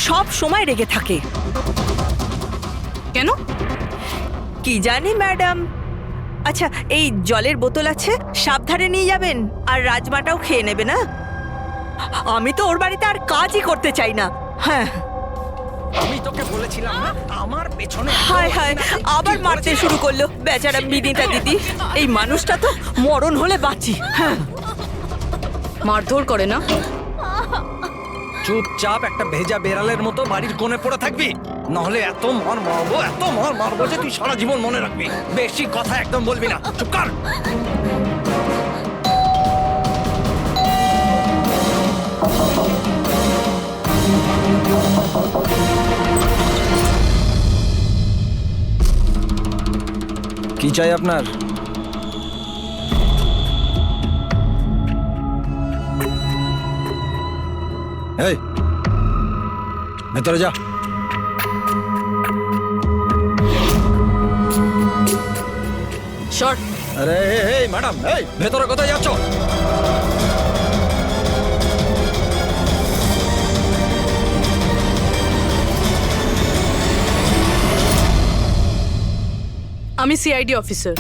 সব সময় রেগে থাকে। কেন? কি জানি ম্যাডাম। আচ্ছা, এই জলের বোতল আছে, সাবধানে নিয়ে যাবেন, আর রাজমাটাও খেয়ে নেবে না। আমি তো ওর বাড়িতে আর কাজই করতে চাই না। হ্যাঁ, আমি তোকে বলেছিলাম না আমার পেছনে হায় হায়, আবার মারতে শুরু করলো বেচারা বিনীতা দিদি। এই মানুষটা তো মরণ হলে বাঁচি। হ্যাঁ, মারধর করে না? চুপচাপ একটা ভেজা বেড়ালের মতো বাড়ির কোণে পড়ে থাকবি, নাহলে এত মার মারবো যে তুই সারা জীবন মনে রাখবি। বেশি কথা একদম বলবি না, চুপ কর। কি চাই আপনার? এই ভেতরে যা। শর্ট। আরে এই ম্যাডাম, এই ভেতরে কোথায় যাচ্ছ? আমি সিআইডি অফিসার।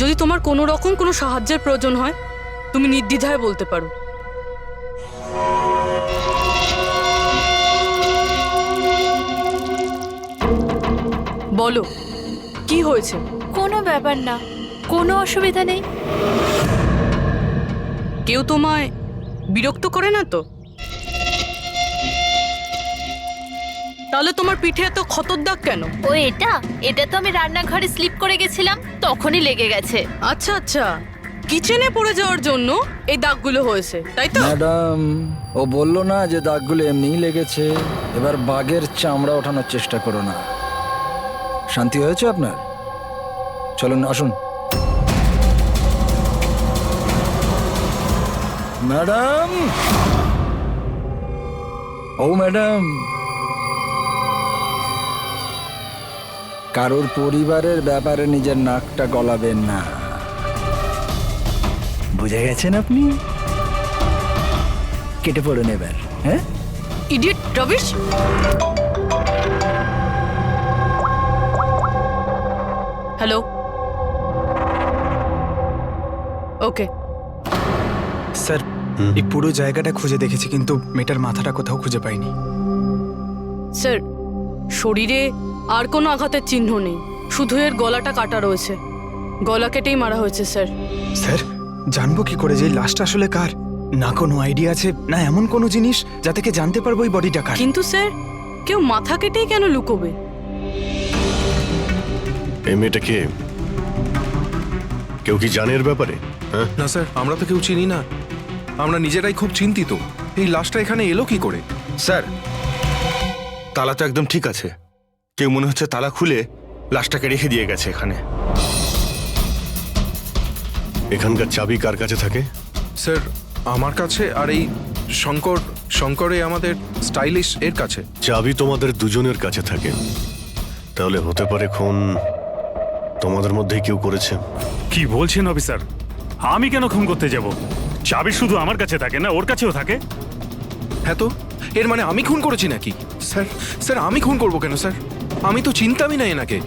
যদি তোমার কোনো রকম কোনো সাহায্যের প্রয়োজন হয়, তুমি নির্দ্বিধায় বলতে পারো। বলো, কি হয়েছে? কোনো ব্যাপার না, কোনো অসুবিধা নেই। কেউ তোমায় বিরক্ত করে না তো? তাহলে তোমার পিঠে এত ক্ষতর দাগ কেন? ও এটা তো আমি রান্নাঘরে স্লিপ করে গেছিলাম, তখনই লেগে গেছে। আচ্ছা আচ্ছা, কিচেনে পড়ে যাওয়ার জন্য এই দাগগুলো হয়েছে, তাই তো? ম্যাডাম, ও বললো না যে দাগগুলো এমনিই লেগেছে। এবার বাঘের চামড়া ওঠানোর চেষ্টা করো না। শান্তি হয়েছে আপনার? চলুন আসুন। ম্যাডাম, ও ম্যাডাম, কারোর পরিবারের ব্যাপারে নিজের নাকটা গলাবেন না, বুঝে গেছেন আপনি? কেটে পড়ুন এবার। হ্যাঁ, ইডিয়েট রবিশ। হ্যালো, ওকে। স্যার, এই পুরো জায়গাটা খুঁজে দেখেছি, কিন্তু মেয়েটার মাথাটা কোথাও খুঁজে পাইনি। স্যার, শরীরে আর কোনো আঘাতের চিহ্ন নেই, শুধু এর গলাটা কাটা রয়েছে। গলা কেটেই মারা হয়েছে স্যার। স্যার, জানবো কি করে যে এই লাশটা আসলে কার? না কোনো আইডিয়া আছে, না এমন কোনো জিনিস যা থেকে জানতে পারবো এই বডিটা কার। কিন্তু স্যার, কেউ মাথা কেটেই কেন লুকোবে? এই মেয়েটা কে? কেউ কি জানে এর ব্যাপারে? হ্যাঁ, না স্যার, আমরা তো কেউ চিনি না। আমরা নিজেরাই খুব চিন্তিত, এই লাশটা এখানে এলো কি করে। স্যার, তালা তো একদম ঠিক আছে। কেউ মনে হচ্ছে তালা খুলে লাশটাকে রেখে দিয়ে গেছে এখানে। এখানকার চাবি কার কাছে থাকে? স্যার, আমার কাছে, আর এই শঙ্করে আমাদের স্টাইলিশ এর কাছে। চাবি তোমাদের দুজনের কাছে থাকে, তাহলে হতে পারে খুন তোমাদের মধ্যেই কেউ করেছে। কি বলছেন অফিসার? আমি কেন খুন করতে যাব? চাবি শুধু আমার কাছে থাকে না, ওর কাছেও থাকে। হ্যাঁ তো, এর মানে আমি খুন করেছি নাকি? স্যার স্যার, আমি খুন করবো কেন স্যার? আমি তো চিন্তামই না এনাকে,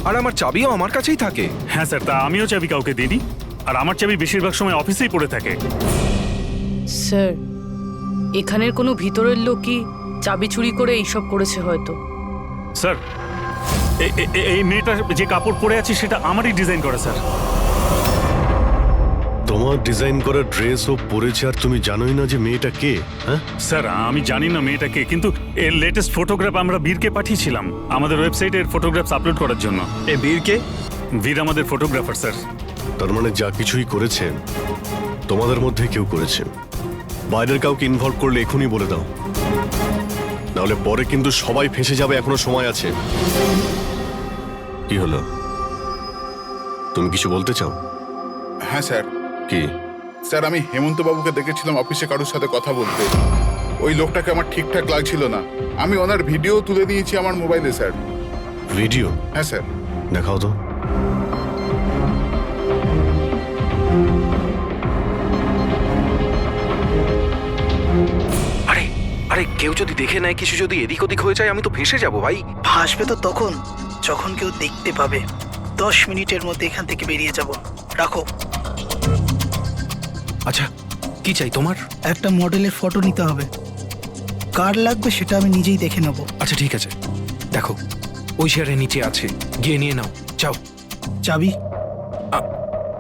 আর আমার চাবিও আমার কাছেই থাকে। হ্যাঁ স্যার, তা আমিও চাবি কাউকে দিইনি, আর আমার চাবি বেশিরভাগ সময় অফিসেই পড়ে থাকে। স্যার, এখানের কোনো ভিতরের লোকই চাবি চুরি করে এইসব করেছে হয়তো। স্যার, এই মেয়েটার যে কাপড় পরে আছে সেটা আমারই ডিজাইন করা স্যার। তোমার ডিজাইন করা ড্রেস ও পরেছে, আর তুমি জানোই না যে মেয়েটা কে? হ্যাঁ স্যার, আমি জানি না মেয়েটা কে, কিন্তু এর লেটেস্ট ফটোগ্রাফ আমরা বীরকে পাঠিয়েছিলাম আমাদের ওয়েবসাইটে এর ফটোগ্রাফস আপলোড করার জন্য। এ বীরকে? বীর আমাদের ফটোগ্রাফার স্যার। তার মানে যা কিছুই করেছে তোমাদের মধ্যে কেউ করেছে। বাইরের কাউকে ইনভলভ করলে এখনই বলে দাও, নাহলে পরে কিন্তু সবাই ফেঁসে যাবে। এখনো সময় আছে। কি হলো, তুমি কিছু বলতে চাও? হ্যাঁ স্যার। কি? স্যার, আমি হেমন্ত বাবুকে দেখেছিলাম অফিসে কারোর সাথে কথা বলতে। ওই লোকটাকে আমার ঠিকঠাক লাগছিল না। আমি ওনার ভিডিও তুলে দিয়েছি আমার মোবাইলে স্যার। ভিডিও? হ্যাঁ স্যার। দেখাও তো। আরে আরে কেউ যদি দেখে নেয়, কিছু যদি এদিক ওদিক হয়ে যায়, আমি তো ফেঁসে যাবো ভাই। ভাসবে তো তখন যখন কেউ দেখতে পাবে। 10 মিনিটের মধ্যে এখান থেকে বেরিয়ে যাব। রাখো। আচ্ছা, কি চাই তোমার? একটা মডেলের ফটো নিতে হবে। কার লাগবে সেটা আমি নিজেই দেখে নেব। আচ্ছা ঠিক আছে, দেখো ওই শেয়ারের নিচে আছে, গিয়ে নিয়ে নাও। যাও। চাবি?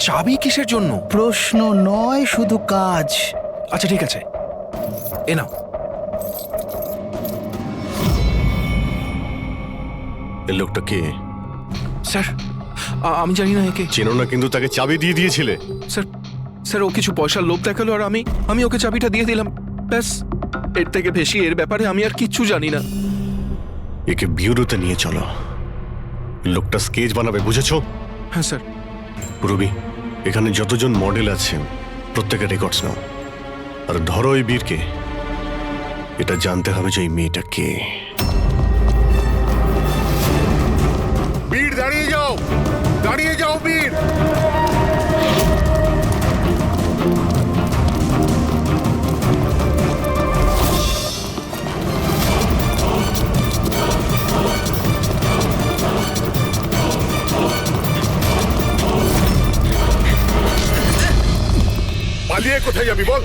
চাবি কিসের জন্য? প্রশ্ন নয়, শুধু কাজ। আচ্ছা ঠিক আছে, এ নাও। এই লোকটা কে? স্যার, আমি জানি না একে। চেনো না, কিন্তু তাকে চাবি দিয়ে দিয়েছিলে। স্যার স্যার ও কিছু পয়সার লোভ দেখালো আর আমি ওকে চাবিটা দিয়ে দিলাম, ব্যাস। এর থেকে বেশি এর ব্যাপারে আমি আর কিচ্ছু জানি না। একে বিউরোতে নিয়ে চলো, লোকটা স্কেচ বানাবে, বুঝেছো? হ্যাঁ স্যার। রবি, এখানে যতজন মডেল আছে প্রত্যেকের রেকর্ডস নাও, আর ধরো ওই বীরকে। এটা জানতে হবে যে এই মেয়েটা কে। বীর দাঁড়িয়ে যাও, দাঁড়িয়ে যাও বীর। পালিয়ে কোথায় যাবি বল?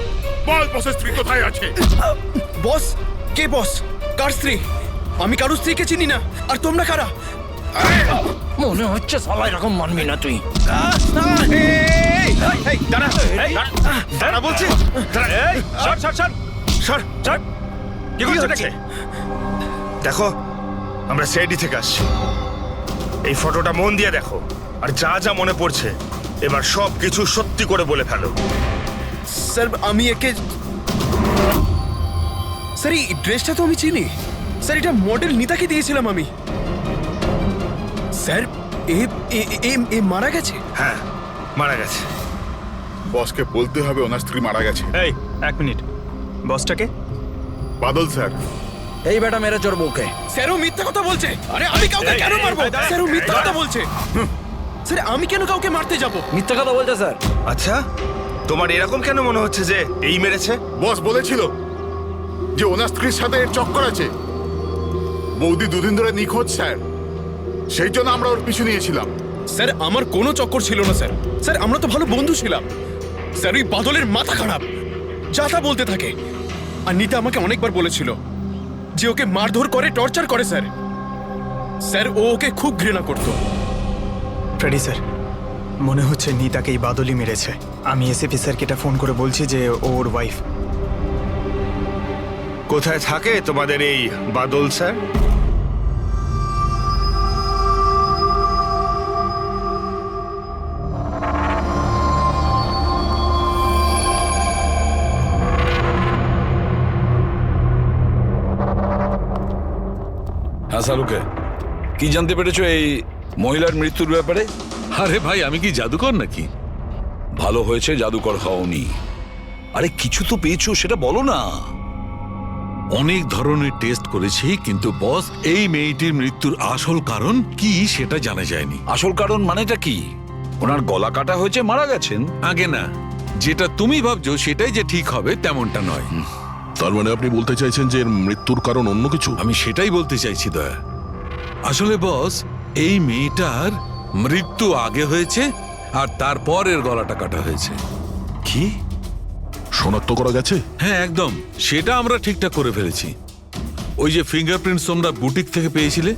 বল বসের স্ত্রী কোথায় আছে? বস? কে বস? কার স্ত্রী? আমি কারুর স্ত্রীকে চিনি না। আর তোমরা কারা? মনে হচ্ছে সবাই এরকম মানবি না তুই। দাঁড়া বলছি। দেখো, আমরা সিআইডি থেকে আসছি। এই ফটোটা মন দিয়ে দেখো, আর যা যা মনে পড়ছে এবার সব কিছু সত্যি করে বলে ফেলো। স্যার আমি একে, স্যার এই ড্রেসটা তো আমি চিনি। স্যার এটা মডেল নিতাকে দিয়েছিলাম আমি। স্যার এ মারা গেছে? হ্যাঁ, মারা গেছে। বসকে বলতে হবে ওনার স্ত্রী মারা গেছে। এই 1 মিনিট, বসটাকে? বাদল স্যার। এই বেটা মেরে চোর বউকে। স্যার ও মিথ্যা কথা বলছে। আরে আমি কাউকে কেন মারবো? স্যার ও মিথ্যা কথা বলছে। স্যার আমি কেন কাউকে মারতে যাব? মিথ্যা কথা বলছে স্যার। আচ্ছা, তোমার এরকম কেন মনে হচ্ছে যে এই মেরেছে? বস বলেছিল যে ওনার স্ত্রীর সাথে এর চক্কর আছে। বৌদি 2 দিন ধরে নিখোঁজ স্যার, সেই জন্য আমরা ওর পিছু নিয়েছিলাম। স্যার আমার কোনো চক্কর ছিল না স্যার। স্যার আমরা তো ভালো বন্ধু ছিলাম। স্যার ওই বাদলের মাথা খারাপ, যা তা বলতে থাকে। আর নিতা আমাকে অনেকবার বলেছিল যে ওকে মারধর করে, টর্চার করে। স্যার স্যার ও ওকে খুব ঘৃণা করত। ফ্রেডি স্যার, মনে হচ্ছে নিতাকে এই বাদলই মেরেছে। আমি এসএপি স্যারকে এটা ফোন করে বলছি যে ওর ওয়াইফ। কোথায় থাকে তোমাদের এই বাদল স্যার? হ্যাঁ শাহরুখে, কি জানতে পেরেছো এই মহিলার মৃত্যুর ব্যাপারে? আরে ভাই, আমি কি জাদুকর নাকি? ভালো হয়েছে জাদুকর হওনি। আরে কিছু তো পেয়েছো, সেটা বলো না। অনেক ধরনের টেস্ট করেছি, কিন্তু বস এই মেয়েটির মৃত্যুর আসল কারণ কি সেটা জানা যায়নি। আসল কারণ মানেটা কি? ওনার গলা কাটা হয়েছে, মারা গেছেন? আগে না, যেটা তুমি ভাবছো সেটাই যে ঠিক হবে তেমনটা নয়। তার মানে আপনি বলতে চাইছেন যে এর মৃত্যুর কারণ অন্য কিছু? আমি সেটাই বলতে চাইছি দয়া। আসলে বস, এই মেয়েটার মৃত্যু আগে হয়েছে আর তারপর এর গলাটা কাটা হয়েছে। কি শনাক্ত করা গেছে? হ্যাঁ একদম, সেটা আমরা ঠিকঠাক করে ফেলেছি। ওই যে ফিঙ্গারপ্রিন্টস তোমরা বুটিক থেকে পেয়েছিলে,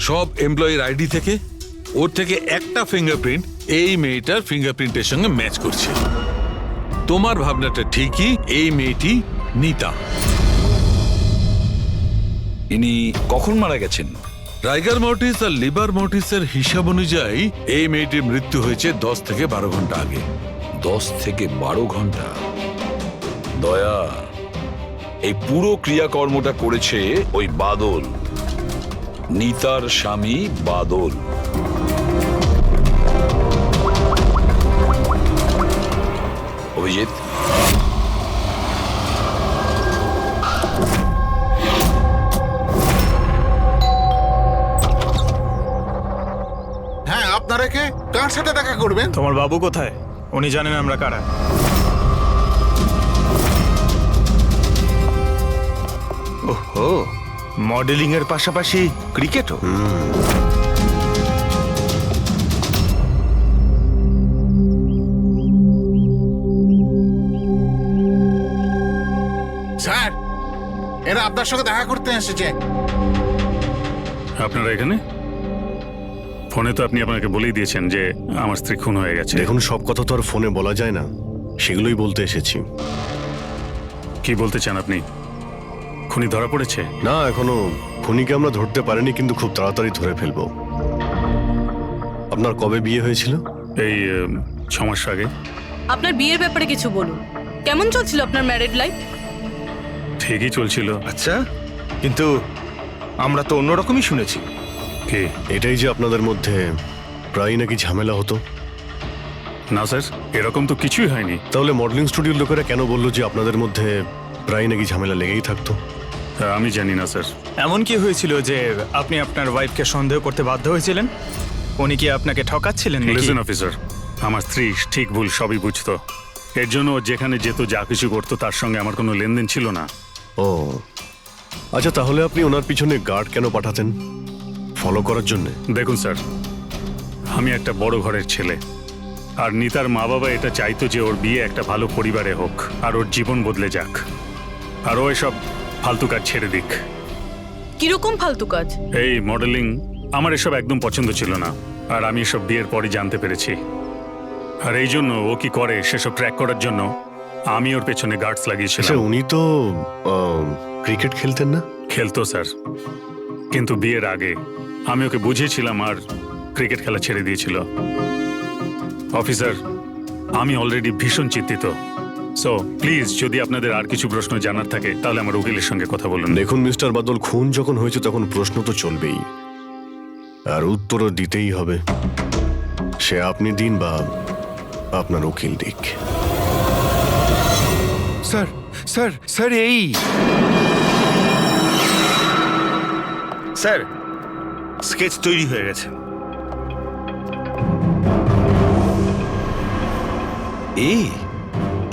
সব এমপ্লয়ির আইডি থেকে, ওর থেকে একটা ফিঙ্গারপ্রিন্ট এই মেয়েটার ফিঙ্গারপ্রিন্টের সঙ্গে ম্যাচ করছে। তোমার ভাবনাটা ঠিকই, এই মেয়েটি নিতা। ইনি কখন মারা গেছেন? রাইগার মর্টিস আর লিভার মর্টিসের হিসাব অনুযায়ী এই মেয়েটির মৃত্যু হয়েছে 10 থেকে 12 ঘন্টা আগে। 10 থেকে 12 ঘন্টা? দয়া, এই পুরো ক্রিয়াকর্মটা করেছে ওই বাদল, নিতার স্বামী বাদল। অভিজিৎ, হ্যাঁ, আপনারা কে? কার সাথে দেখা করবেন? তোমার বাবু কোথায়? উনি জানেন আমরা কারা। ওহো, মডেলিং এর পাশাপাশি ক্রিকেটও। স্যার, এরা আপনার সঙ্গে দেখা করতে এসেছে। আপনারা এখানে? ফোনে তো আপনি আপনাকে বলেই দিয়েছেন যে আমার স্ত্রী খুন হয়ে গেছে। দেখুন, সব কথা তো আর ফোনে বলা যায় না, সেগুলোই বলতে এসেছি। কি বলতে চান আপনি? খুনি ধরা পড়েছে? না, এখনো খুনিকে আমরা ধরতে পারিনি, কিন্তু খুব তাড়াতাড়ি ধরে ফেলবো। আপনার কবে বিয়ে হয়েছিল? এই 6 মাস আগে। আপনার বিয়ের ব্যাপারে কিছু বলুন। কেমন চলছিল আপনার ম্যারেড লাইফ? ঠিকই চলছিল। আচ্ছা, কিন্তু আমরা তো অন্যরকমই শুনেছি। কি? এটাই যে আপনাদের মধ্যে প্রায় নাকি ঝামেলা হতো? না স্যার, এরকম তো কিছুই হয়নি। তাহলে মডেলিং স্টুডিওর লোকেরা কেন বললো যে আপনাদের মধ্যে প্রায় নাকি ঝামেলা লেগেই থাকতো? আমি জানি না স্যার। এমন কি হয়েছিল যে আপনি আপনার ওয়াইফকে সন্দেহ করতে বাধ্য হয়েছিলেন? উনি কি আপনাকে ঠকাচ্ছিলেন নাকি? লিসেন অফিসার, আমার স্ত্রী ঠিক ভুল সবই বুঝতো। এর জন্য ও যেখানে যেত, যা কিছু করতো, তার সঙ্গে আমার কোনো লেনদেন ছিল না। ও আচ্ছা, তাহলে আপনি ওনার পিছনে গার্ড কেন পাঠাতেন? ফলো করার জন্য? দেখুন স্যার, আমি একটা বড় ঘরের ছেলে, আর নিতার মা বাবা এটা চাইতো যে ওর বিয়ে একটা ভালো পরিবারে হোক আর ওর জীবন বদলে যাক, আর ও এসব ফালতু কাজ ছেড়ে দিক। কিরকম ফালতু কাজ? এই মডেলিং আমার এসব একদম পছন্দ ছিল না, আর আমি এসব বিয়ের পরই জানতে পেরেছি। আর এই জন্য ও কি করে সেসব ট্র্যাক করার জন্য আমি ওর পেছনে গার্ডস লাগিয়েছিলাম। আচ্ছা, উনি তো ক্রিকেট খেলতেন না? খেলতো স্যার, কিন্তু বিয়ের আগে আমি ওকে বুঝিয়েছিলাম আর ক্রিকেট খেলা ছেড়ে দিয়েছিল। অফিসার, আমি অলরেডি ভীষণ চিন্তিত। সো প্লিজ, যদি আপনাদের আর কিছু প্রশ্ন জানার থাকে তাহলে আমার উকিলের সঙ্গে কথা বলুন। দেখুন মিস্টার বাদল, খুন যখন হয়েছে তখন প্রশ্ন তো চলবেই, আর উত্তরও দিতেই হবে। সে আপনি দিন বা আপনার উকিল দিক। স্যার, স্যার, স্যার, এই স্যার, স্কেচ তৈরি হয়ে গেছে।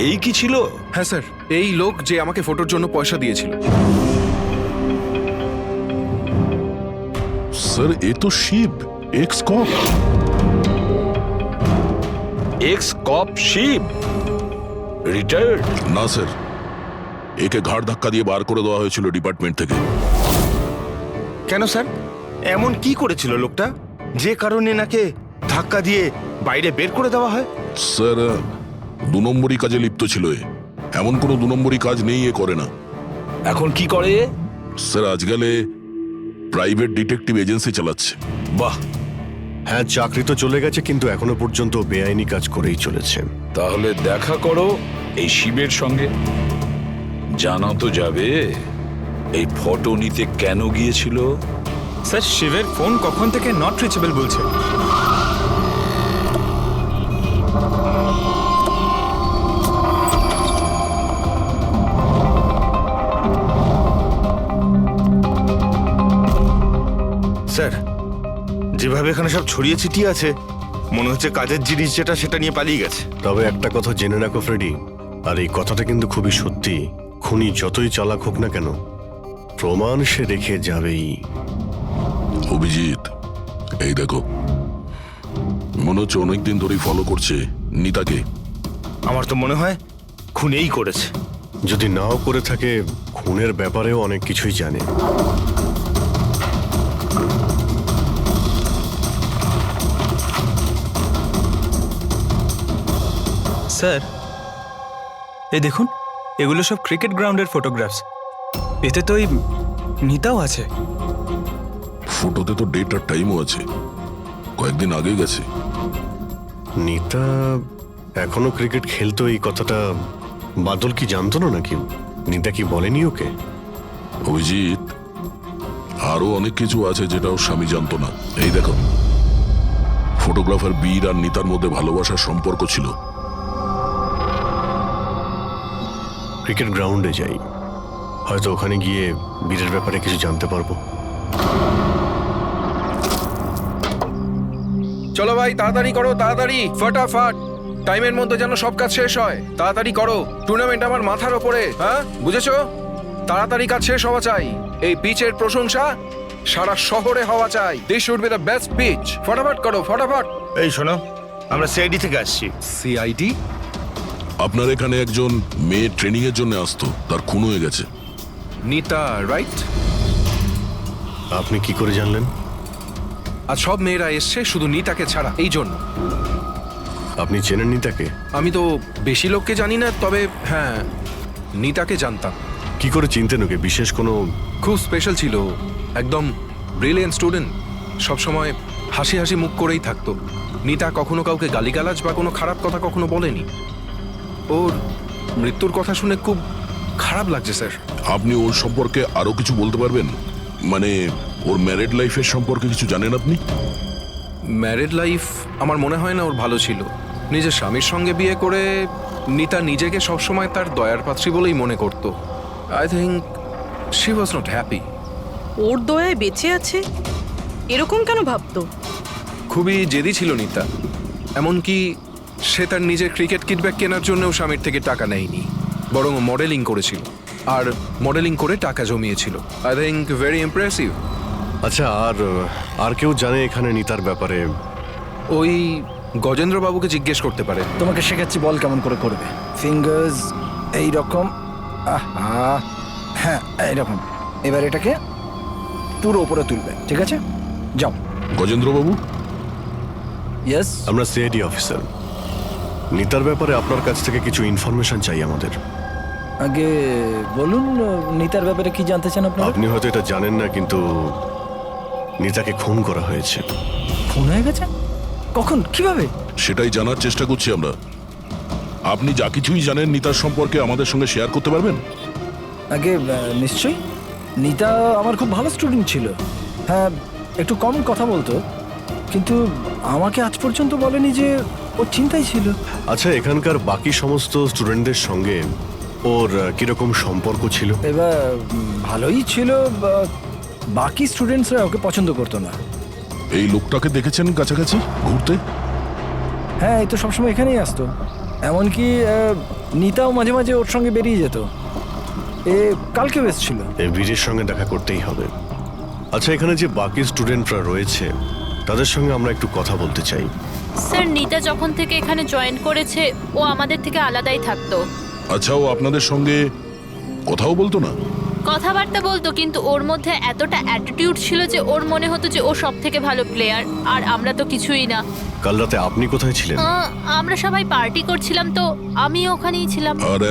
এই কি ছিল? হ্যাঁ স্যার, এই লোক যে আমাকে ফটোর জন্য পয়সা দিয়েছিল। স্যার, এ তো শিব, এক্স কপ। এক্স কপ শিব রিটায়ার্ড? না স্যার, একে ঘাড় ধাক্কা দিয়ে বার করে দেওয়া হয়েছিল ডিপার্টমেন্ট থেকে। কেন স্যার, এমন কি করেছিল লোকটা যে কারণে নাকে ধাক্কা দিয়ে বাইরে বের করে দেওয়া হয়? স্যার, 2 নম্বরই কাজে লিপ্ত ছিল এ। এমন কোনো 2 নম্বরই কাজ নেই এ করে না। এখন কি করে? স্যার, আজকালে প্রাইভেট ডিটেকটিভ এজেন্সি চালাচ্ছে। বাহ, হ্যাঁ, চাকরি তো চলে গেছে, কিন্তু এখনো পর্যন্ত বেআইনি কাজ করেই চলেছে। তাহলে দেখা করো এই শিবের সঙ্গে, জানা তো যাবে এই ফটো নিতে কেন গিয়েছিল। স্যার, শিবের ফোন কখন থেকে নট রিচেবল বলছে। স্যার, যেভাবে এখানে সব ছড়িয়ে ছিটিয়ে আছে, মনে হচ্ছে কাজের জিনিস যেটা সেটা নিয়ে পালিয়ে গেছে। তবে একটা কথা জেনে রাখো ফ্রেডি, আর এই কথাটা কিন্তু খুবই সত্যি, খুনি যতই চালাক হোক না কেন, প্রমাণ সে রেখে যাবেই। অভিজিৎ, এই দেখো, মনে হচ্ছে অনেকদিন ধরেই ফলো করছে নিতাকে। আমার তো মনে হয় খুনেই করেছে। যদি নাও করে থাকে, খুনের ব্যাপারেও অনেক কিছুই জানে। স্যার, এই দেখুন, এগুলো সব ক্রিকেট গ্রাউন্ডের ফটোগ্রাফস। এতে তো এই নিতাও আছে। ফটোতে তো ডেট আর টাইমও আছে, কয়েকদিন আগে গেছে। নিতা এখনো ক্রিকেট খেলতো, এই কথাটা বাদল কি জানতো না নাকি? নিতা কি বলেনি ওকে? অভিজিৎ, আরো অনেক কিছু আছে যেটা ওর স্বামী জানতো না। এই দেখো, ফটোগ্রাফার বীর আর নিতার মধ্যে ভালোবাসার সম্পর্ক ছিল। ক্রিকেট গ্রাউন্ডে যাই, হয়তো ওখানে গিয়ে বীরের ব্যাপারে কিছু জানতে পারবো। চলো ভাই, তাড়াতাড়ি করো, তাড়াতাড়ি, ফটাফট, টাইমের মধ্যে যেন সব কাজ শেষ হয়। তাড়াতাড়ি করো, টুর্নামেন্ট আমার মাথার ওপরে। হ্যাঁ, বুঝেছো? তাড়াতাড়ি কাজ শেষ হওয়া চাই। এই পিচের প্রশংসা সারা শহরে হওয়া চাই। This should be the best pitch. ফটাফট করো, ফটাফট। এই শোনো, আমরা সিআইডি থেকে আসছি। সিআইডি? আপনার এখানে একজন মেয়ে ট্রেনিং এর জন্য আসতো, তার খুন হয়ে গেছে। নিতা, রাইট? আপনি কি করে জানলেন? আর সব মেয়েরা এসছে শুধু নিতাকে ছাড়া, এই জন্য। আপনি চেনেন নিতাকে? আমি তো বেশি লোককে জানি না, তবে হ্যাঁ নিতাকে জানতাম। কি করে চিনতেন ওকে? বিশেষ কোনো? খুব স্পেশাল ছিল, একদম ব্রিলিয়েন্ট স্টুডেন্ট, সবসময় হাসি হাসি মুখ করেই থাকতো। নিতা কখনো কাউকে গালিগালাজ বা কোনো খারাপ কথা কখনো বলেনি। ওর মৃত্যুর কথা শুনে খুব খারাপ লাগছে স্যার। আপনি ওর সম্পর্কে আরো কিছু বলতে পারবেন? মানে ওর ম্যারিড লাইফের সম্পর্কে কিছু জানেন আপনি? ম্যারিড লাইফ আমার মনে হয় না ওর ভালো ছিল। নিজের স্বামীর সঙ্গে বিয়ে করে নিতা নিজেকে সবসময় তার দয়ার পাত্রী বলেই মনে করত। I think she was not happy. ওর দয়ায় বেঁচে আছে এরকম কেন ভাবতো? খুবই জেদি ছিল নিতা, এমনকি সে তার নিজের ক্রিকেট কিটব্যাগ কেনার জন্যও স্বামীর থেকে টাকা নেয়নি, বরং মডেলিং করেছিল আর মডেলিং করে টাকা জমিয়েছিল। I think very impressive. আচ্ছা, আর কেউ জানে এখানে নিতার ব্যাপারে? ওই গজেন্দ্র বাবুকে জিজ্ঞেস করতে পারে। তোমাকে শেখাচ্ছি, বল কেমন করে করবে। ফিঙ্গার্স এই রকম, হ্যাঁ এইরকম। এবার এটাকে পুরো উপরে তুলবে, ঠিক আছে? যাও। গজেন্দ্র বাবু? ইয়েস? আমরা সিআইডি অফিসার। নিতার ব্যাপারে আপনার কাছ থেকে কিছু ইনফরমেশন চাই আমাদের। আগে বলুন, নিতার ব্যাপারে কি জানতে চান আপনারা? আপনি হয়তো এটা জানেন না, কিন্তু নিতাকে খুন করা হয়েছে। খুন হয়ে গেছে? কখন, কিভাবে? সেটাই জানার চেষ্টা করছি আমরা। আপনি যা কিছুই জানেন নিতার সম্পর্কে আমাদের সঙ্গে শেয়ার করতে পারবেন? আগে নিশ্চয়ই। নিতা আমার খুব ভালো স্টুডেন্ট ছিল। হ্যাঁ, একটু কম কথা বলতো, কিন্তু আমাকে আজ পর্যন্ত বলেনি যে ও চিন্তায় ছিল। আচ্ছা, এখানকার বাকি সমস্ত স্টুডেন্টদের সঙ্গে ওর কিরকম সম্পর্ক ছিল? এবার ভালোই ছিল, বাকি স্টুডেন্টসরা ওকে পছন্দ করতো না। এই লোকটাকে দেখেছেন কাছাকাছি ঘুরতে? হ্যাঁ, এই তো সবসময় এখানেই আসতো। এমনকি নিতাও মাঝে মাঝে ওর সঙ্গে বেরিয়ে যেত। কালকেও এসেছিল। এই বীরের সঙ্গে দেখা করতেই হবে। আচ্ছা, এখানে যে বাকি স্টুডেন্টরা রয়েছে তাদের সঙ্গে আমরা একটু কথা বলতে চাই। স্যার, নিতা যখন থেকে এখানে জয়েন করেছে ও আমাদের থেকে আলাদাই থাকতো। আচ্ছা, ও আপনাদের সঙ্গে কথাও বলতো না? কথাবার্তা বলতো, কিন্তু ওর মধ্যে এতটা অ্যাটিটিউড ছিল যে ওর মনে হতো যে ও সব থেকে ভালো প্লেয়ার, আর আমরা তো কিছুই না। কাল রাতে আপনি কোথায় ছিলেন? আমরা সবাই পার্টি করছিলাম, তো আমি ওখানেই ছিলাম। আর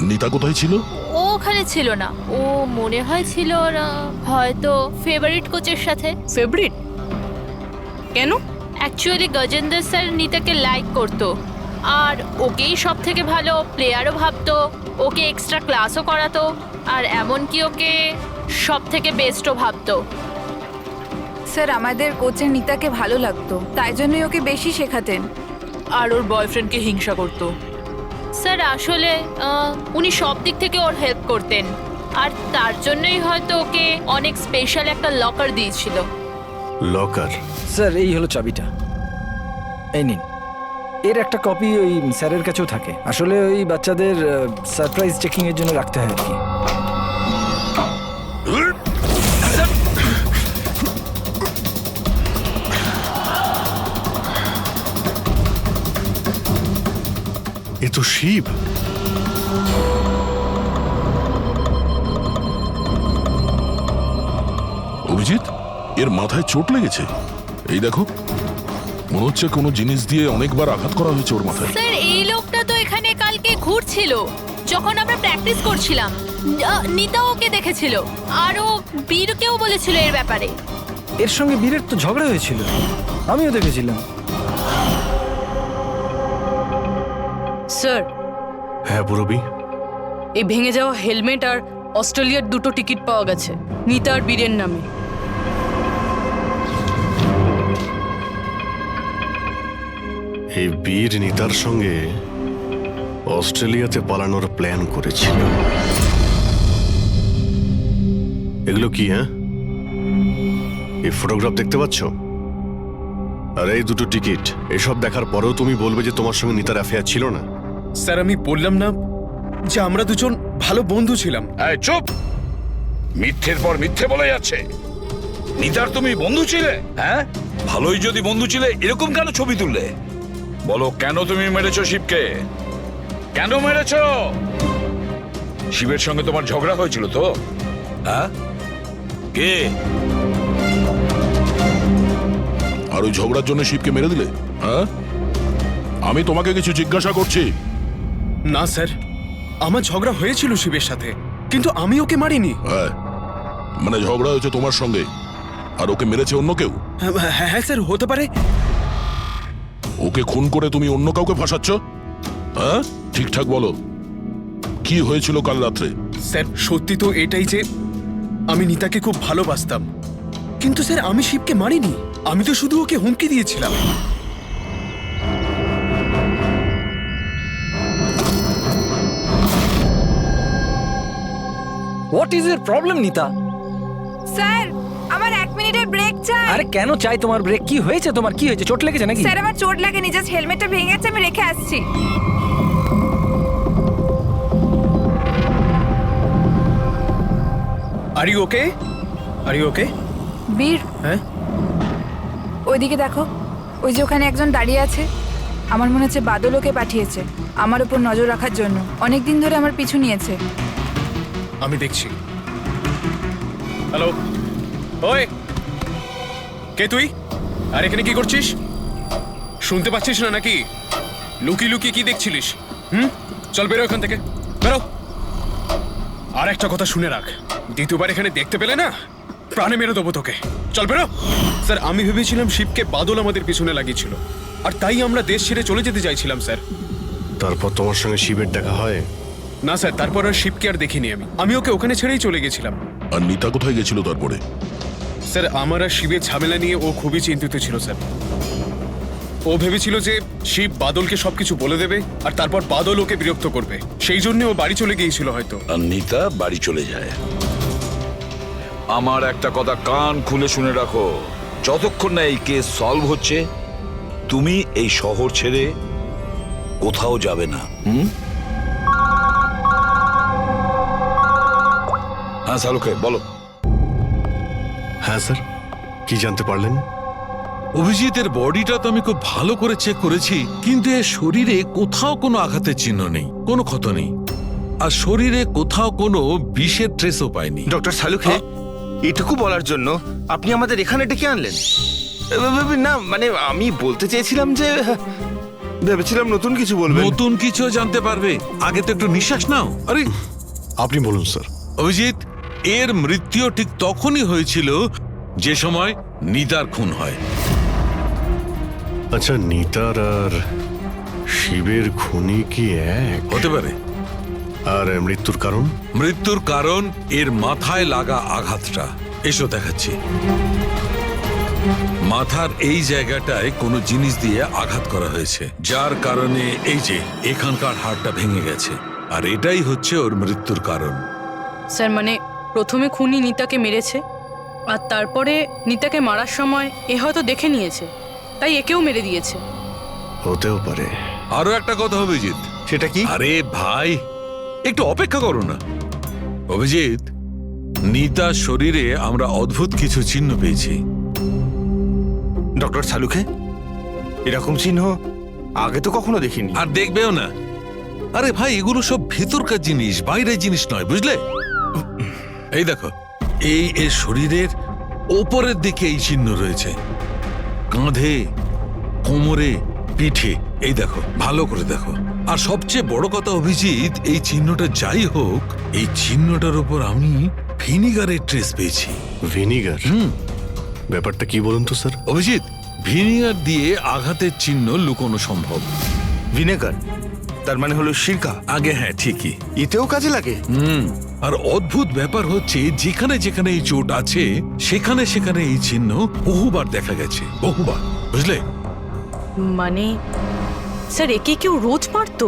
নিতা কোথায় ছিল? ও ওখানে ছিল না, ও মনে হয় ছিল হয়তো ফেভারিট কোচের সাথে। ফেভারিট? কেন? অ্যাকচুয়ালি গজেন্দ্র স্যার নিতাকে লাইক করতো, আর ওকেই সব থেকে ভালো প্লেয়ারও ভাবতো, ওকে এক্সট্রা ক্লাসও করাতো, আর এমনকি ওকে সব থেকে বেস্টও ভাবতো। স্যার, আমাদের কোচের নিতাকে ভালো লাগতো, তাই জন্যই ওকে বেশি শেখাতেন। আর ওর বয়ফ্রেন্ডকে হিংসা করতো। স্যার, আসলে উনি সব দিক থেকে ওর হেল্প করতেন, আর তার জন্যই হয়তো ওকে অনেক স্পেশাল একটা লকার দিয়েছিল। লকার? স্যার, এই হলো চাবিটা, এই নিন। এর একটা কপি ওই স্যারের কাছেও থাকে। আসলে ওই বাচ্চাদের সারপ্রাইজ চেকিং এর জন্য রাখতে হয় আর কি। এ তো শিব। অভিজিৎ, এর মাথায় চোট লেগেছে। এই দেখো, মনে হচ্ছে কোনো জিনিস দিয়ে অনেকবার আঘাত করা হয়েছে ওর মাথায়। স্যার, এই লোকটা তো এখানে কালকে ঘুরছিল যখন আমরা প্র্যাকটিস করছিলাম। নিতা ওকে দেখেছিল, আরও বীরকেও বলেছিল এর ব্যাপারে। এর সঙ্গে বীরের তো ঝগড়া হয়েছিল, আমিও দেখেছিলাম। স্যার। হ্যাঁ পুরবী? এই ভেঙে যাওয়া হেলমেট আর অস্ট্রেলিয়ার 2টো টিকিট পাওয়া গেছে নিতা আর বীরের নামে। এই বীর নিতার সঙ্গে অস্ট্রেলিয়াতে পালানোর প্ল্যান করেছিল। এগুলো কি? হ্যাঁ, এই ফটোগ্রাফ দেখতে পাচ্ছ? আর এই 2টো টিকিট, এসব দেখার পরেও তুমি বলবে যে তোমার সঙ্গে নিতার অ্যাফেয়ার ছিল না? স্যার, আমি বললাম না যে আমরা দুজন ভালো বন্ধু ছিলাম। এই চুপ! মিথ্যের পর মিথ্যে বলে যাচ্ছে। নিতার তুমি বন্ধু ছিলে? হ্যাঁ, ভালোই যদি বন্ধু ছিলে এরকম কেন ছবি তুললে? বলো, কেন তুমি মেরেছো শিবকে? কেন মেরেছো? শিবের সঙ্গে তোমার ঝগড়া হয়েছিল তো? হ্যাঁ, কে? আর ওই ঝগড়ার জন্য শিবকে মেরে দিলে? হ্যাঁ, আমি তোমাকে কিছু জিজ্ঞাসা করছি। না স্যার, আমার ঝগড়া হয়েছিল শিবের সাথে, কিন্তু আমি ওকে মারিনি। হ্যাঁ, মানে ঝগড়া হয়েছে তোমার সঙ্গে, আর ওকে মেরেছে অন্য কেউ? হ্যাঁ হ্যাঁ স্যার, হতে পারে। ওকে খুন করে তুমি অন্য কাউকে ফাঁসাচ্ছ? হ্যাঁ, ঠিকঠাক বলো, কি হয়েছিল কাল রাত্রে? স্যার, সত্যি তো এটাই যে আমি নিতাকে খুব ভালোবাসতাম, কিন্তু স্যার আমি শিবকে মারিনি। আমি তো শুধু ওকে হুমকি দিয়েছিলাম। হোয়াট ইজ এর প্রবলেম নিতা? স্যার, আমার 1 মিনিটের ব্রেক চাই। আরে কেন চাই তোমার ব্রেক? কি হয়েছে তোমার? কি হয়েছে? চোট লেগেছে নাকি? স্যার, আমার চোট লাগেনি, জাস্ট হেলমেটটা ভেঙে গেছে, আমি রেখে আসছি। Are you okay? Are you okay? Bir, হ্যাঁ, ওইদিকে দেখো, ওই যে ওখানে একজন দাঁড়িয়ে আছে। আমার মনে হচ্ছে বাদল ওকে পাঠিয়েছে আমার উপর নজর রাখার জন্য। অনেকদিন ধরে আমার পিছু নিয়েছে। আমি দেখছি। হ্যালো, ওই কে তুই? আর এখানে কি করছিস? শুনতে পাচ্ছিস না নাকি? লুকি লুকি কি দেখছিলিস? চল বেরো এখান থেকে, বেরো। আর একটা কথা শুনে রাখ, দ্বিতীয়বার এখানে দেখতে পেলে না, প্রাণে মেরে দেবো তোকে। চল বেরো। স্যার, আমি ভেবেছিলাম শিবকে বাদল আমাদের পিছনে লাগিয়েছিল, আর তাই আমরা দেশ ছেড়ে চলে যেতে চাইছিলাম স্যার। তারপর তোমার সঙ্গে শিবের দেখা হয়? না স্যার, তারপর আর শিবকে আর দেখিনি আমি ওকে ওখানে ছেড়েই চলে গেছিলাম। আর নিতা কোথায় গেছিল তারপরে? স্যার, আমার আর শিবের ঝামেলা নিয়ে ও খুবই চিন্তিত ছিল স্যার। ও ভেবেছিল যে শিব বাদলকে সবকিছু বলে দেবে, আর তারপর বাদল ওকে বিরক্ত করবে, সেই জন্য ও বাড়ি চলে গিয়েছিল হয়তো। আর নিতা বাড়ি চলে যায়। আমার একটা কথা কান খুলে শুনে রাখো, যতক্ষণ না এই কেস সলভ হচ্ছে তুমি এই শহর ছেড়ে কোথাও যাবে না। হ্যাঁ শালুকে বলো। হ্যাঁ স্যার, কি জানতে পারলেন? অভিজিতের বডিটা তো আমি খুব ভালো করে চেক করেছি, কিন্তু এর শরীরে কোথাও কোনো আঘাতের চিহ্ন নেই, কোনো ক্ষত নেই, আর শরীরে কোথাও কোনো বিষের ট্রেসও পাইনি। ডক্টর শালুকে, এটুকু বলার জন্য আপনি আমাদের এখানে ডেকে আনলেন? না মানে আমি বলতে চেয়েছিলাম যে ভেবেছিলাম নতুন কিছু বলবেন। নতুন কিছু জানতে পারবে, আগে তো একটু নিঃশ্বাস নাও। আরে আপনি বলুন স্যার। অভিজিৎ, এর মৃত্যু ঠিক তখনই হয়েছিল যে সময় নিতার খুন হয়। আচ্ছা, নিতার আর শিবের খুনি কি এক হতে পারে? আর মৃত্যুর কারণ? মৃত্যুর কারণ এর মাথায় লাগা আঘাতটা। এসো দেখাচ্ছি। মাথার এই জায়গাটায় কোনো জিনিস দিয়ে আঘাত করা হয়েছে, যার কারণে এই যে এখানকার হাড়টা ভেঙে গেছে, আর এটাই হচ্ছে ওর মৃত্যুর কারণ। স্যার, মানে প্রথমে খুনি নিতাকে মেরেছে, আর তারপরে নিতাকে মারার সময় এ হয়তো দেখে নিয়েছে, তাই একেও মেরে দিয়েছে। হতেও পারে। আরো একটা কথা অভিজিৎ। সেটা কি? আরে ভাই, একটু অপেক্ষা করো না। অভিজিৎ, নিতার শরীরে আমরা অদ্ভুত কিছু চিহ্ন পেয়েছি। ডক্টর শালুকে, এরকম চিহ্ন আগে তো কখনো দেখিনি। আর দেখবেও না। আরে ভাই, এগুলো সব ভেতরকার জিনিস, বাইরের জিনিস নয়, বুঝলে? এই দেখো, এই এর শরীরের ওপরের দিকে এই চিহ্ন রয়েছে, কাঁধে, কোমরে, পিঠে। এই দেখো, ভালো করে দেখো। আর সবচেয়ে বড় কথা অভিজিৎ, এই চিহ্নটা যাই হোক, এই চিহ্নটার উপর আমি ভিনিগারের ট্রেস পেয়েছি। ভিনিগার? ব্যাপারটা কি বলুন তো স্যার। অভিজিৎ, ভিনিগার দিয়ে আঘাতের চিহ্ন লুকোনো সম্ভব। ভিনেগার তার মানে হলো সিরকা? আগে হ্যাঁ, ঠিকই। এতেও কাজে লাগে? আর অদ্ভুত ব্যাপার হচ্ছে, যেখানে যেখানে এই চোট আছে সেখানে সেখানে এই চিহ্ন বহুবার দেখা গেছে, বহুবার, বুঝলে? মানে স্যার, একে কেউ রোজ মারতো?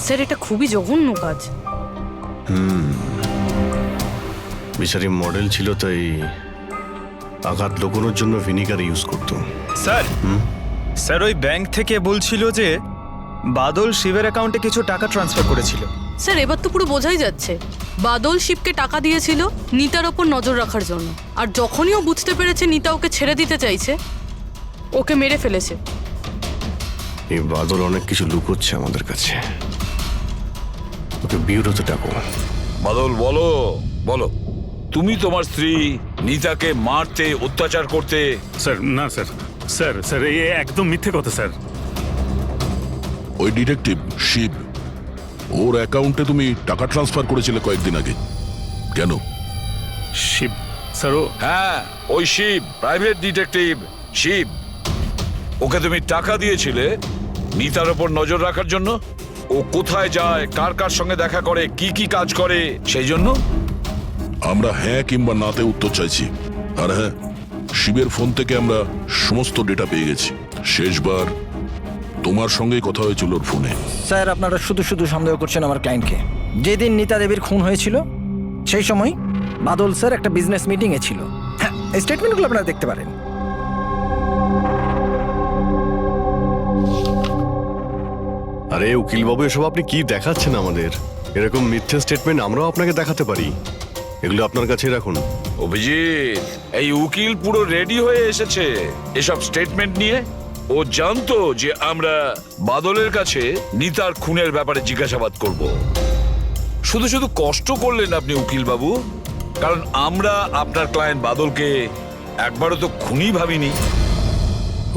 স্যার, এটা খুবই জঘন্য কাজ। বিচারি মডেল ছিল, তাই আঘাত লুকোনোর জন্য ভিনিগার ইউজ করতো। স্যার, স্যার ওই ব্যাংক থেকে বলছিল যে বাদল শিবের অ্যাকাউন্টে কিছু টাকা ট্রান্সফার করেছিল। স্যার এবার তো পুরো বোঝাই যাচ্ছে বাদল শিবকে টাকা দিয়েছিল নিতার ওপর নজর রাখার জন্য, আর যখনই ও বুঝতে পেরেছে নিতা ওকে ছেড়ে দিতে চাইছে ওকে মেরে ফেলেছে। এই বাদল অনেক কিছু লুকোচ্ছে আমাদের কাছে, ওকে বিউরোতে ডাকো। বাদল বলো বলো, তুমি তোমার স্ত্রী নিতাকে মারতে, অত্যাচার করতে। স্যার না স্যার, স্যার স্যার এই একদম মিথ্যে কথা স্যার। ওই ডিটেকটিভ শিব, ওর অ্যাকাউন্টে তুমি টাকা ট্রান্সফার করেছিলে কয়েকদিন আগে, কেন? শিব স্যার ও, হ্যাঁ ওই শিব, প্রাইভেট ডিটেকটিভ শিব। ওকে তুমি টাকা দিয়েছিলে নিতার ওপর নজর রাখার জন্য, ও কোথায় যায়, কার কার সঙ্গে দেখা করে, কি কি কাজ করে, সেই জন্য। আমরা হ্যাঁ কিংবা নাতে উত্তর চাইছি। আর হ্যাঁ, শিবের ফোন থেকে আমরা সমস্ত ডেটা পেয়ে গেছি। শেষবার তোমার সঙ্গেই কথা হয়েছিল ওর ফোনে। স্যার আপনারা শুধু শুধু সন্দেহ করছেন আমার ক্লায়েন্টকে। যেদিন নিতা দেবীর খুন হয়েছিল সেই সময় বাদল স্যার একটা বিজনেস মিটিংয়ে ছিল। হ্যাঁ, এই স্টেটমেন্টগুলো আপনারা দেখতে পারেন। আরে উকিলবাবু, এসব আপনি কি দেখাচ্ছেন আমাদের? এরকম মিথ্যে স্টেটমেন্ট আমরাও আপনাকে দেখাতে পারি, এগুলো আপনার কাছে রাখুন। অভিজিৎ, এই উকিল পুরো রেডি হয়ে এসেছে এসব স্টেটমেন্ট নিয়ে। ও জানতো যে আমরা বাদলের কাছে নিতার খুনের ব্যাপারে জিজ্ঞাসাবাদ করব। শুধু শুধু কষ্ট করলেন আপনি উকিল বাবু, কারণ আমরা আপনার ক্লায়েন্ট বাদলকে একবারও তো খুনি ভাবিনি।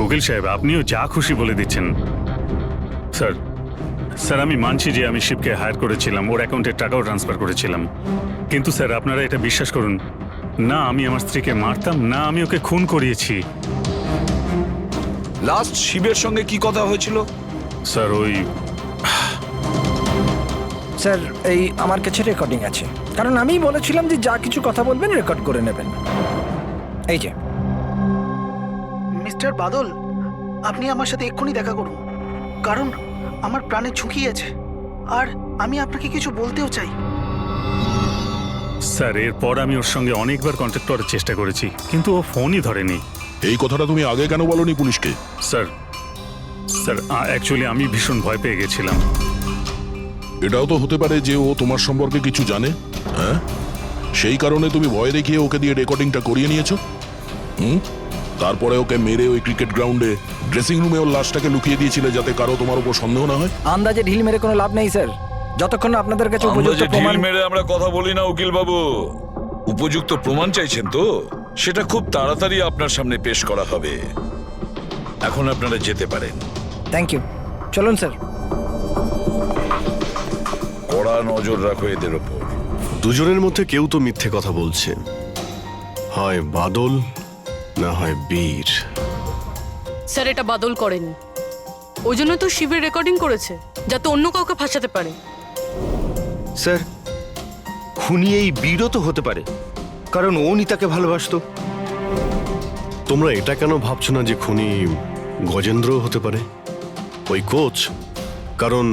উকিল সাহেব আপনিও যা খুশি বলে দিচ্ছেন। স্যার স্যার আমি মানছি যে আমি শিবকে হায়ার করেছিলাম, ওর অ্যাকাউন্টে টাকাও ট্রান্সফার করেছিলাম, কিন্তু স্যার আপনারা এটা বিশ্বাস করুন না, আমি আমার স্ত্রীকে মারতাম না, আমি ওকে খুন করিয়েছি। লাস্ট শিবের সঙ্গে কি কথা হয়েছিল? স্যার ওই, স্যার এই আমার কাছে রেকর্ডিং আছে, কারণ আমিই বলেছিলাম যে যা কিছু কথা বলবেন রেকর্ড করে নেবেন। এই যে মিস্টার বাদল, আপনি আমার সাথে এক্ষুনি দেখা করুন, কারণ আমার প্রাণে ঝুঁকি আছে আর আমি আপনাকে কিছু বলতেও চাই। স্যার এরপর আমি ওর সঙ্গে অনেকবার কন্ট্যাক্ট করার চেষ্টা করেছি, কিন্তু ও ফোনই ধরেনি। এই কথাটা তুমি আগে কেন বলনি পুলিশকে? স্যার স্যার অ্যাকচুয়ালি আমি ভীষণ ভয় পেয়ে গেছিলাম। এটাও তো হতে পারে যে ও তোমার সম্পর্কে কিছু জানে, হ্যাঁ? সেই কারণে তুমি ভয় দেখিয়ে ওকে দিয়ে রেকর্ডিংটা করিয়ে নিয়েছো। তারপরে ওকে মেরে ওই ক্রিকেট গ্রাউন্ডে ড্রেসিং রুমে ওর লাশটাকে লুকিয়ে দিয়েছিলে যাতে কারো তোমার উপর সন্দেহ না হয়। আন্দাজে ঢিল মেরে কোনো লাভ নেই স্যার, যতক্ষণ না আপনাদের কাছে উপযুক্ত প্রমাণ। ঢিল মেরে আমরা কথা বলি না উকিল বাবু, উপযুক্ত প্রমাণ চাইছেন তো সেটা খুব তাড়াতাড়ি আপনার সামনে পেশ করা হবে। এখন আপনারা যেতে পারেন। থ্যাংক ইউ, চলুন স্যার। কড়া নজর রাখো এদের ওপর। দুজনের মধ্যে কেউ তো মিথ্যে কথা বলছে, হয় বাদল না হয় বীর। স্যার এটা বাদল করেনি, ওই জন্য তো শিবের রেকর্ডিং করেছে যাতে অন্য কাউকে ফাঁসাতে পারে। স্যার খুনি এই বীরও তো হতে পারে, কারণ ও নিতাকে ভালোবাসতো। তোমরা এটা কেন ভাবছো না যে খুনি গজেন্দ্রও হতে পারে, ওই কোচ? কারণ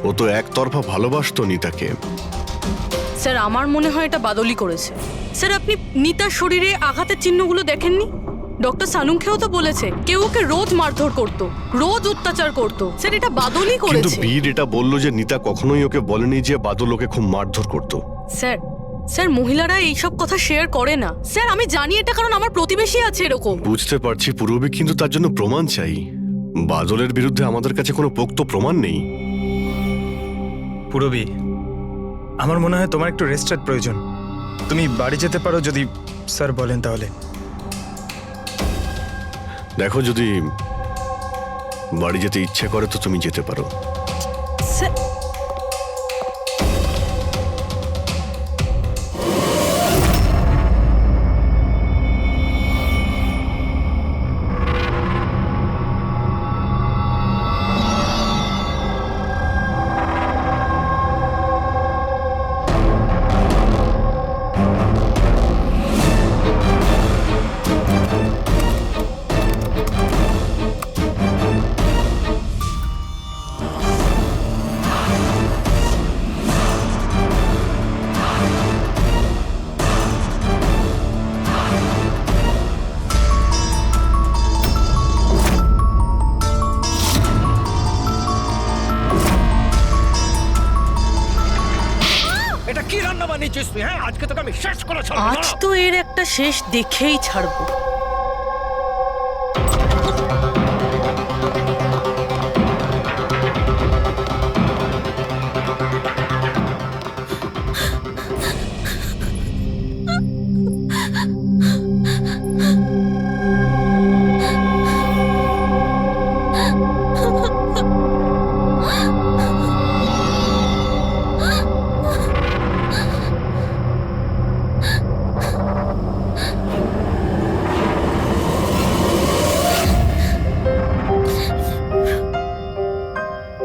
ও তো একতরফা ভালোবাসতো নিতাকে। স্যার আমার মনে হয় এটা বাদলই করেছে। স্যার আপনি নিতার শরীরে আঘাতের চিহ্নগুলো দেখেননি? ডক্টর সানুংখেও তো বলেছে কেউ ওকে রোজ মারধর করতো, রোজ অত্যাচার করতো। স্যার এটা বাদলই কিন্তু করেছে। বীর এটা বললো যে নিতা কখনোই ওকে বলেনি যে বাদল ওকে খুব মারধর করতো। স্যার স্যার মহিলারা এইসব কথা শেয়ার করে না। স্যার আমি জানি এটা, কারণ আমার প্রতিবেশী আছে এরকম। বুঝতে পারছি পূর্ববী, কিন্তু তার জন্য প্রমাণ চাই। বাদলের বিরুদ্ধে আমাদের কাছে কোনো পোক্ত প্রমাণ নেই। পুরবী, আমার মনে হয় তোমার একটু রেস্টের প্রয়োজন। তুমি বাড়ি যেতে পারো যদি স্যার বলেন তাহলে। দেখো, যদি বাড়ি যেতে ইচ্ছে করে তো তুমি যেতে পারো। স্যার আমি শেষ করে ছাড়বো। আজ তো এর একটা শেষ দেখেই ছাড়বো।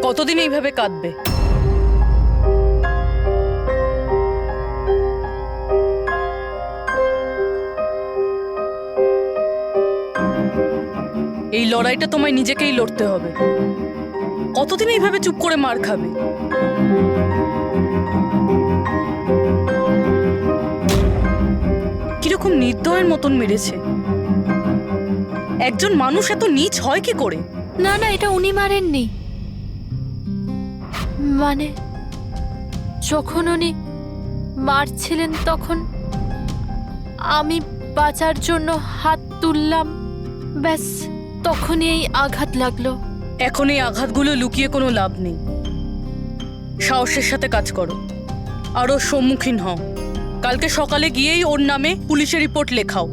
কতদিন এইভাবে কাঁদবে? এই লড়াইটা তোমায় নিজেকেই লড়তে হবে। কতদিন এইভাবে চুপ করে মার খাবে? কিরকম নির্দয়ের মতন মেরেছে। একজন মানুষ এত নীচ হয় কি করে? না না, এটা উনি মারেননি। মানে যখন উনি মারছিলেন তখন আমি বাঁচার জন্য হাত তুললাম, ব্যাস তখনই এই আঘাত লাগলো। এখন এই আঘাতগুলো লুকিয়ে কোনো লাভ নেই। সাহসের সাথে কাজ করো, আরও সম্মুখীন হও। কালকে সকালে গিয়েই ওর নামে পুলিশে রিপোর্ট লেখাও।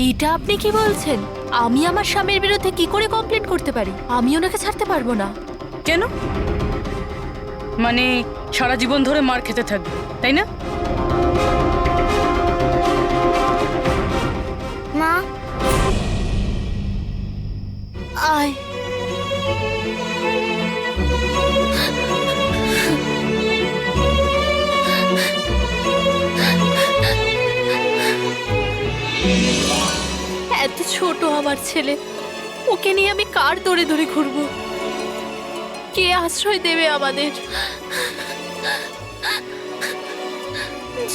এটা আপনি কি বলছেন? আমি আমার স্বামীর বিরুদ্ধে কি করে কমপ্লেন করতে পারি? আমি ওনাকে ছাড়তে পারবো না। কেন? মানে সারা জীবন ধরে মার খেতে থাকবে, তাই না? মা আয়। এত ছোট আমার ছেলে, ওকে নিয়ে আমি কার দৌড়ে দৌড়ে ঘুরবো? কে আশ্রয় দেবে আমাদের?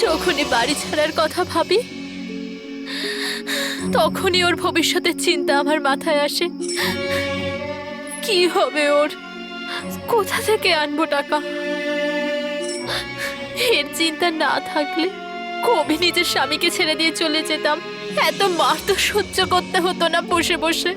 যখনই বাড়ি ছাড়ার কথা ভাবি তখনই ওর ভবিষ্যতের চিন্তা আমার মাথায় আসে। কি হবে ওর? কোথা থেকে আনবো টাকা? এর চিন্তা না থাকলে কবে নিজের স্বামীকে ছেড়ে দিয়ে চলে যেতাম। এত মার তো সহ্য করতে হতো না বসে বসে।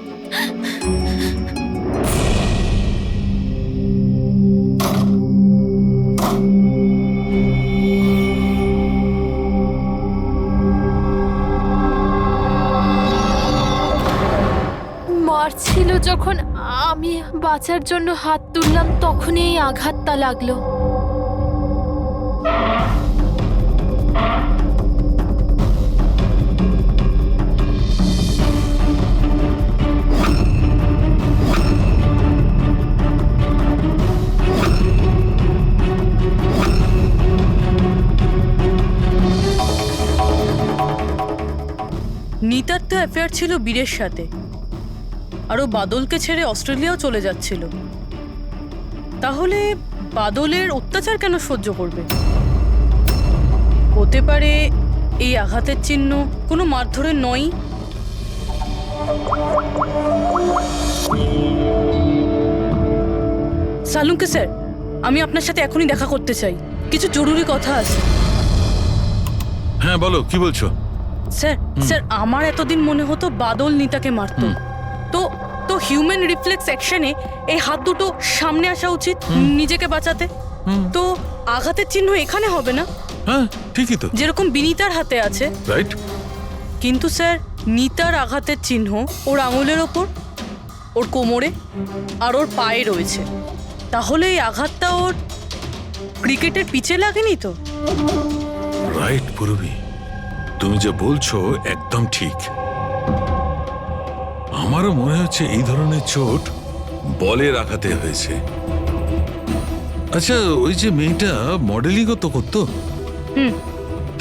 মারছিল যখন আমি বাঁচার জন্য হাত তুললাম তখনই এই আঘাতটা লাগলো। নিতার তো অ্যাফেয়ার ছিল বীরের সাথে, আর ও বাদলকে ছেড়ে অস্ট্রেলিয়াও চলে যাচ্ছিল। তাহলে বাদলের অত্যাচার কেন সহ্য করবে? হতে পারে এই আঘাতের চিহ্ন কোনো মারধরের নয়। সালুঙ্কে স্যার, আমি আপনার সাথে এখনই দেখা করতে চাই, কিছু জরুরি কথা আছে। হ্যাঁ বলো, কি বলছো? স্যার স্যার আমার এতদিন মনে হতো বাদল নিতাকে মারতো। তো তো হিউম্যান রিফ্লেক্স অ্যাকশনে এই হাত দুটো সামনে আসা উচিত নিজেকে বাঁচাতে। তো আঘাতের চিহ্ন এখানে হবে না? হ্যাঁ ঠিকই তো, যেরকম বিনীতার হাতে আছে। রাইট। কিন্তু স্যার নিতার আঘাতের চিহ্ন ওর আঙুলের ওপর, ওর কোমরে আর ওর পায়ে রয়েছে। তাহলে এই আঘাতটা ওর ক্রিকেটের পিচে লাগেনি তো? রাইট পূরবী, তুমি যে বলছো একদম ঠিক। আমারও মনে হচ্ছে এই ধরনের চোট বলের আঘাতে হয়েছে। আচ্ছা, ওই যে মেয়েটা মডেলিংও তো করতো,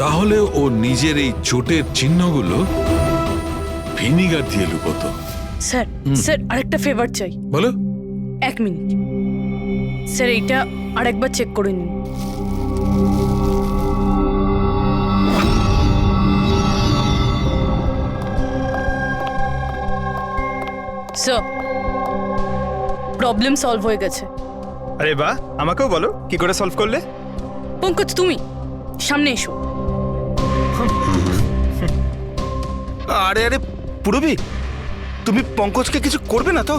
তাহলে ও নিজের এই চোটের চিহ্নগুলো ভিনিগার দিয়ে লুকোতো। স্যার স্যার আরেকটা ফেভার চাই। বলো। 1 মিনিট স্যার, এইটা আরেকবার চেক করে নিন। স্যার, প্রবলেম সলভ হয়ে গেছে। আরে বাহ, আমাকেও বলো কি করে সলভ করলে। পঙ্কজ, তুমি সামনে এসো। আরে আরে পুরবি, তুমি পঙ্কজকে কিছু করবে না তো?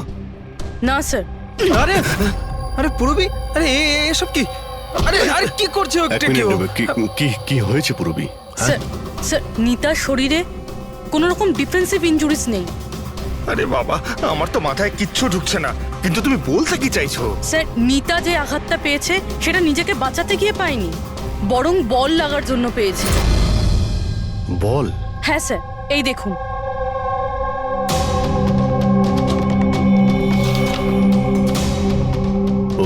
না স্যার। আরে আরে পুরবি, আরে এসব কি? আরে আরে কি করছো? এক মিনিট নেবে। কি কি হয়েছে পুরবি? স্যার স্যার নিতার শরীরে কোনো রকম ডিফেন্সিভ ইনজুরিস নেই। আরে বাবা, আমার তো মাথায় কিচ্ছু ঢুকছে না, কিন্তু তুমি বলতে কি চাইছো? স্যার নিতা যে আঘাতটা পেয়েছে সেটা নিজেকে বাঁচাতে গিয়ে পায়নি, বরং বল লাগার জন্য পেয়েছে। বল? হ্যাঁ স্যার, এই দেখুন।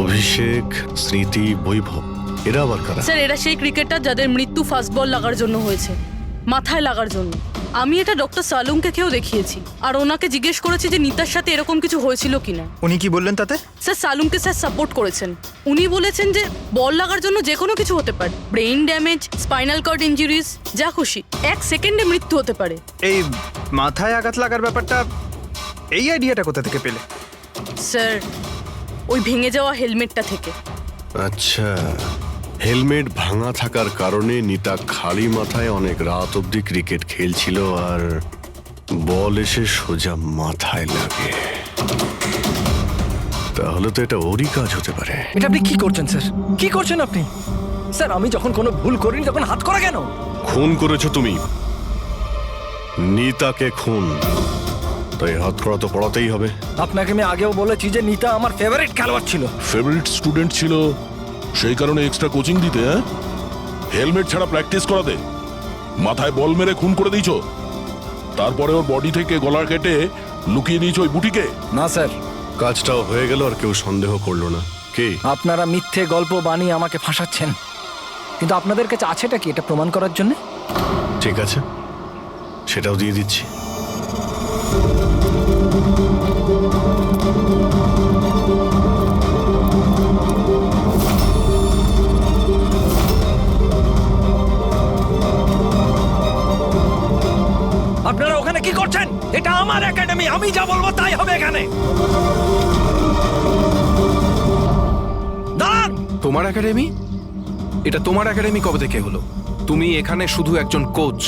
অভিষেক, স্মৃতি, বৈভব, এরা আবার কারা? স্যার এরা সেই ক্রিকেটার যাদের মৃত্যু ফাস্ট বল লাগার জন্য হয়েছে, মাথায় লাগার জন্য। আমি এটা ডক্টর সালুমকে খেয়েও দেখিয়েছি, আর ওনাকে জিজ্ঞেস করেছি যে নিতার সাথে এরকম কিছু হয়েছিল কিনা। উনি কি বললেন তাতে? স্যার সালুমকে স্যার সাপোর্ট করেছেন। উনি বলেছেন যে বল লাগার জন্য যে কোনো কিছু হতে পারে, brain damage, spinal cord injuries, যা খুশি, 1 সেকেন্ডে মৃত্যু হতে পারে। এই মাথায় আঘাত লাগার ব্যাপারটা, এই আইডিয়াটা কোথা থেকে পেলে? স্যার ওই ভেঙে যাওয়া হেলমেটটা থেকে। আচ্ছা, হেলমেট ভাঙা থাকার কারণে নিতা খালি মাথায় অনেক রাত অবধি ক্রিকেট খেলছিল, আর বল এসে সোজা মাথায় লাগে। তাহলে তো এটা ওরই কাজ হতে পারে। এটা আপনি কি করছেন স্যার? কি করছেন আপনি? স্যার আমি যখন কোনো ভুল করিনি তখন হাত করা কেন? খুন করেছো তুমি, নিতাকে খুন, তাই হাত করা তো পড়াতেই হবে। আপনাকে আমি আগেও বলেছি যে নিতা আমার ফেভারিট খেলোয়াড় ছিল। ফেভারিট স্টুডেন্ট ছিল, সেই কারণে এক্সট্রা কোচিং দিতে, হ্যাঁ? হেলমেট ছাড়া প্র্যাকটিস করাতে, মাথায় বল মেরে খুন করে দিয়েছো, তারপরে ওর বডি থেকে গলা কেটে লুকিয়ে দিয়েছো ওই বুটিকে। না স্যার, কাজটাও হয়ে গেল আর কেউ সন্দেহ করলো না। কে? আপনারা মিথ্যে গল্প বানিয়ে আমাকে ফাঁসাচ্ছেন, কিন্তু আপনাদের কাছে আছেটা কি এটা প্রমাণ করার জন্য? ঠিক আছে, সেটাও দিয়ে দিচ্ছি। আপনারা ওখানে কি করছেন? এটা আমার একাডেমি, আমি যা বলবো তাই হবে এখানে। দাঁড়ান! তোমার একাডেমি? এটা তোমার একাডেমি কবে থেকে হলো? তুমি এখানে শুধু একজন কোচ।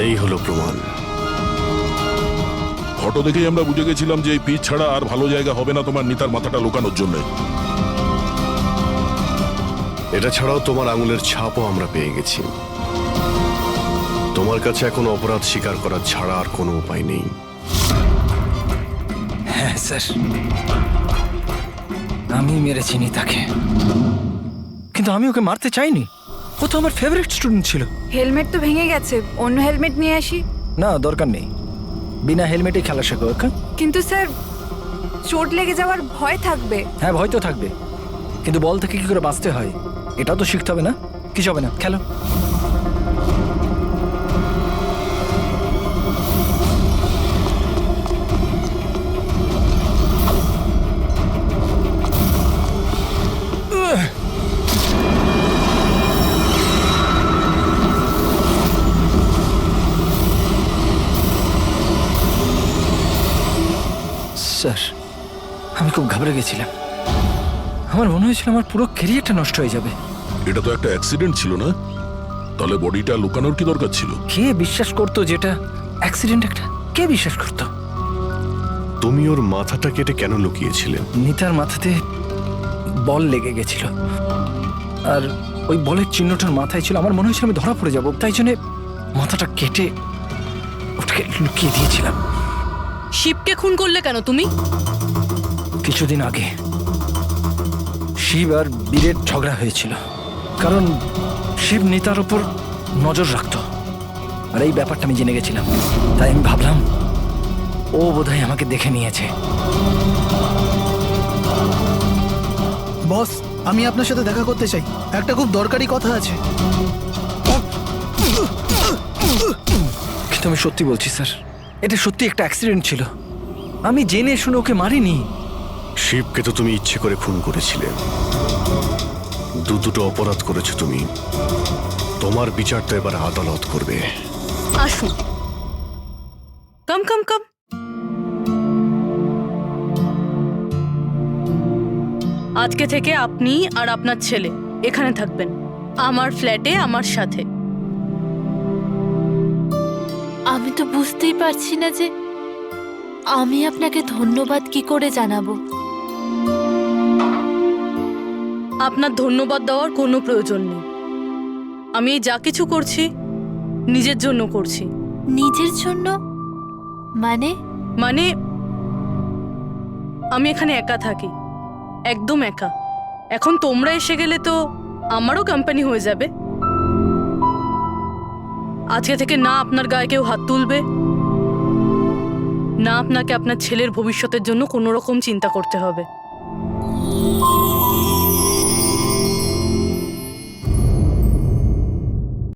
এই হলো প্রমাণ। ফটো দেখেই আমরা বুঝে গেছিলাম যে এই পিচ ছাড়া আর ভালো জায়গা হবে না তোমার নিতার মাথাটা লুকানোর জন্য। এটা ছাড়াও তোমার আঙুলের ছাপও আমরা পেয়ে গেছি। তোমার কাছে এখন অপরাধ স্বীকার করা ছাড়া আর কোনো উপায় নেই। হ্যাঁ স্যার, আমি মেরেছি নিতাকে, কিন্তু আমি ওকে মারতে চাইনি। ও তো আমার ফেভারিট স্টুডেন্ট ছিল। হেলমেট তো ভেঙে গেছে, অন্য হেলমেট নিয়ে আসি। না, দরকার নেই, বিনা হেলমেটে খেলা শেখো। কিন্তু স্যার চোট লেগে যাওয়ার ভয় থাকবে। হ্যাঁ, ভয় তো থাকবে, কিন্তু বল থেকে কি করে বাঁচতে হয় এটাও তো শিখতে হবে না? কিছু হবে না, খেলো। স্যার, আমি খুব ঘাবড়ে গেছিলাম। আমার মনে হয়েছিল আমার পুরো ক্যারিয়ারটা নষ্ট হয়ে যাবে। এটা তো একটা অ্যাক্সিডেন্ট ছিল না? তাহলে বডিটা লুকানোর কি দরকার ছিল? কে বিশ্বাস করতো যেটা অ্যাক্সিডেন্ট একটা? কে বিশ্বাস করতো? তুমি ওর মাথাটা কেটে কেন লুকিয়েছিলে? নিতার মাথাতে বল লেগে গেছিল, আর ওই বলের চিহ্নটার মাথায় ছিল। আমার মনে হয়েছিল আমি ধরা পড়ে যাব, তাই জন্য মাথাটা কেটে ওটাকে লুকিয়ে দিয়েছিলাম। শিবকে খুন করলে কেন তুমি? কিছুদিন আগে শিব আর বীরের ঝগড়া হয়েছিল, কারণ শিব নিতার উপর নজর রাখতো, আর এই ব্যাপারটা আমি জেনে গেছিলাম। তাই আমি ভাবলাম ও বোধহয় আমাকে দেখে নিয়েছে। বস, আমি আপনার সাথে দেখা করতে চাই, একটা খুব দরকারি কথা আছে। কিন্তু আমি সত্যি বলছি স্যার, এটা সত্যি একটা অ্যাক্সিডেন্ট ছিল। আমি জেনে শুনে ওকে মারিনি। শিবকে তো তুমি ইচ্ছে করে খুন করেছিলে। দুটো অপরাধ করেছো তুমি। তোমার বিচার তো এবার আদালত করবে। আসুন, কাম কাম কাম। আজকে থেকে আপনি আর আপনার ছেলে এখানে থাকবেন, আমার ফ্ল্যাটে আমার সাথে। আমি তো বুঝতেই পারছি না যে আমি আপনাকে ধন্যবাদ কি করে জানাবো। আপনার ধন্যবাদ দেওয়ার কোনো প্রয়োজন নেই। আমি যা কিছু করছি নিজের জন্য করছি। নিজের জন্য মানে? মানে আমি এখানে একা থাকি, একদম একা। এখন তোমরা এসে গেলে তো আমারও কোম্পানি হয়ে যাবে। আজকে থেকে না আপনার গায়ে কেউ হাত তুলবে, না আপনাকে আপনার ছেলের ভবিষ্যতের জন্য কোনো রকম চিন্তা করতে হবে।